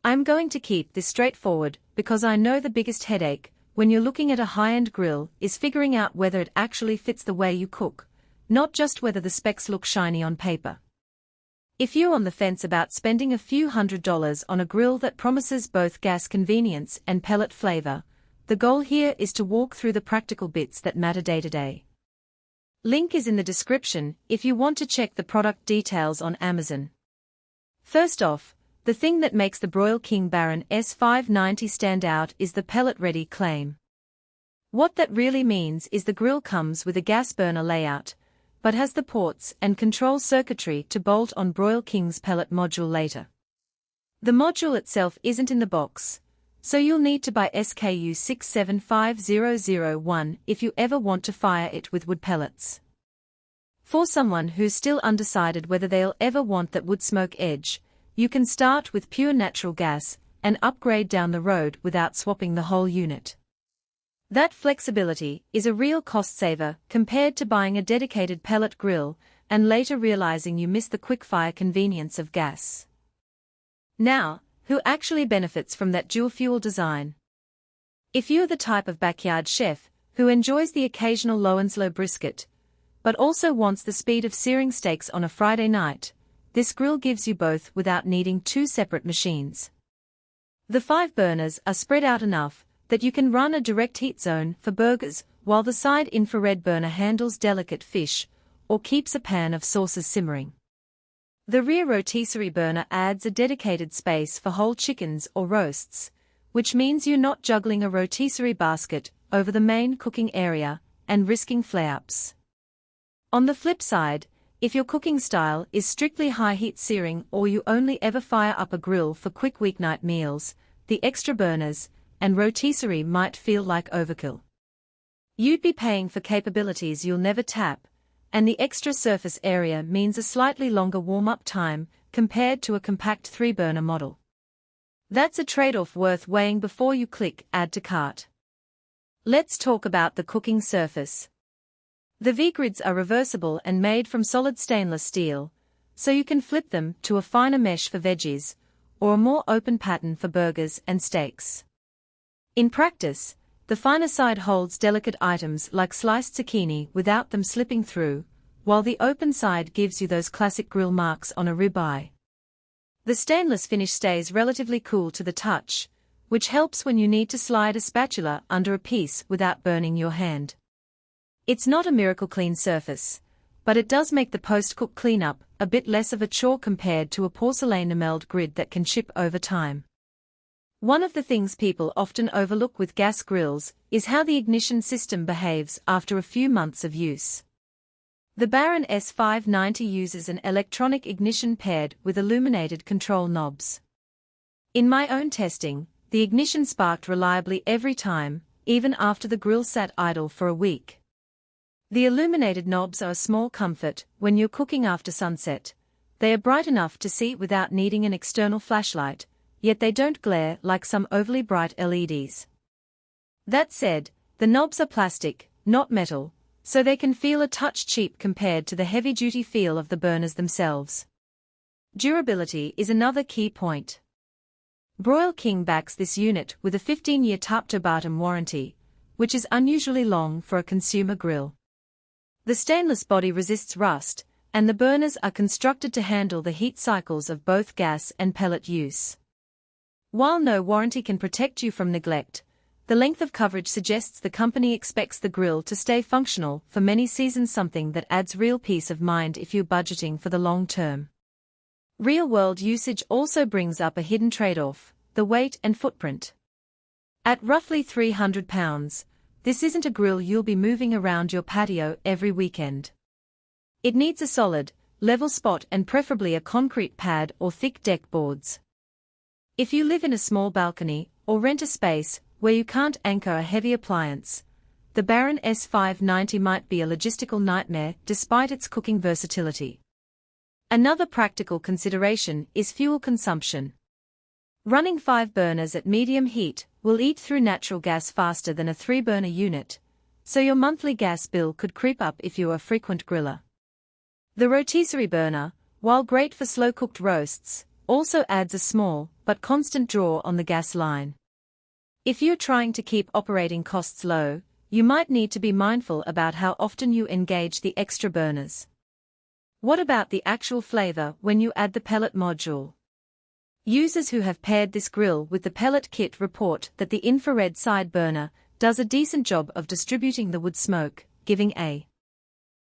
I'm going to keep this straightforward because I know the biggest headache, when you're looking at a high-end grill, is figuring out whether it actually fits the way you cook, not just whether the specs look shiny on paper. If you're on the fence about spending a few $100s on a grill that promises both gas convenience and pellet flavor, the goal here is to walk through the practical bits that matter day to day. Link is in the description if you want to check the product details on Amazon. First off, the thing that makes the Broil King Baron S590 stand out is the pellet-ready claim. What that really means is the grill comes with a gas burner layout, but has the ports and control circuitry to bolt on Broil King's pellet module later. The module itself isn't in the box, so you'll need to buy SKU 675001 if you ever want to fire it with wood pellets. For someone who's still undecided whether they'll ever want that wood smoke edge, you can start with pure natural gas and upgrade down the road without swapping the whole unit. That flexibility is a real cost saver compared to buying a dedicated pellet grill and later realizing you miss the quick-fire convenience of gas. Now, who actually benefits from that dual-fuel design? If you're the type of backyard chef who enjoys the occasional low-and-slow brisket, but also wants the speed of searing steaks on a Friday night, this grill gives you both without needing two separate machines. The 5 burners are spread out enough that you can run a direct heat zone for burgers, while the side infrared burner handles delicate fish or keeps a pan of sauces simmering. The rear rotisserie burner adds a dedicated space for whole chickens or roasts, which means you're not juggling a rotisserie basket over the main cooking area and risking flare-ups. On the flip side, if your cooking style is strictly high-heat searing or you only ever fire up a grill for quick weeknight meals, the extra burners and rotisserie might feel like overkill. You'd be paying for capabilities you'll never tap, and the extra surface area means a slightly longer warm-up time compared to a compact 3-burner model. That's a trade-off worth weighing before you click Add to Cart. Let's talk about the cooking surface. The V-grids are reversible and made from solid stainless steel, so you can flip them to a finer mesh for veggies, or a more open pattern for burgers and steaks. In practice, the finer side holds delicate items like sliced zucchini without them slipping through, while the open side gives you those classic grill marks on a ribeye. The stainless finish stays relatively cool to the touch, which helps when you need to slide a spatula under a piece without burning your hand. It's not a miracle clean surface, but it does make the post-cook cleanup a bit less of a chore compared to a porcelain enameled grid that can chip over time. One of the things people often overlook with gas grills is how the ignition system behaves after a few months of use. The Baron S590 uses an electronic ignition paired with illuminated control knobs. In my own testing, the ignition sparked reliably every time, even after the grill sat idle for a week. The illuminated knobs are a small comfort when you're cooking after sunset. They are bright enough to see without needing an external flashlight, yet they don't glare like some overly bright LEDs. That said, the knobs are plastic, not metal, so they can feel a touch cheap compared to the heavy-duty feel of the burners themselves. Durability is another key point. Broil King backs this unit with a 15-year top-to-bottom warranty, which is unusually long for a consumer grill. The stainless body resists rust, and the burners are constructed to handle the heat cycles of both gas and pellet use. While no warranty can protect you from neglect, the length of coverage suggests the company expects the grill to stay functional for many seasons, something that adds real peace of mind if you're budgeting for the long term. Real-world usage also brings up a hidden trade-off: the weight and footprint. At roughly 300 pounds, this isn't a grill you'll be moving around your patio every weekend. It needs a solid, level spot and preferably a concrete pad or thick deck boards. If you live in a small balcony or rent a space where you can't anchor a heavy appliance, the Baron S590 might be a logistical nightmare despite its cooking versatility. Another practical consideration is fuel consumption. Running 5 burners at medium heat will eat through natural gas faster than a 3-burner unit, so your monthly gas bill could creep up if you're a frequent griller. The rotisserie burner, while great for slow-cooked roasts, also adds a small, but constant draw on the gas line. If you're trying to keep operating costs low, you might need to be mindful about how often you engage the extra burners. What about the actual flavor when you add the pellet module? Users who have paired this grill with the pellet kit report that the infrared side burner does a decent job of distributing the wood smoke, giving a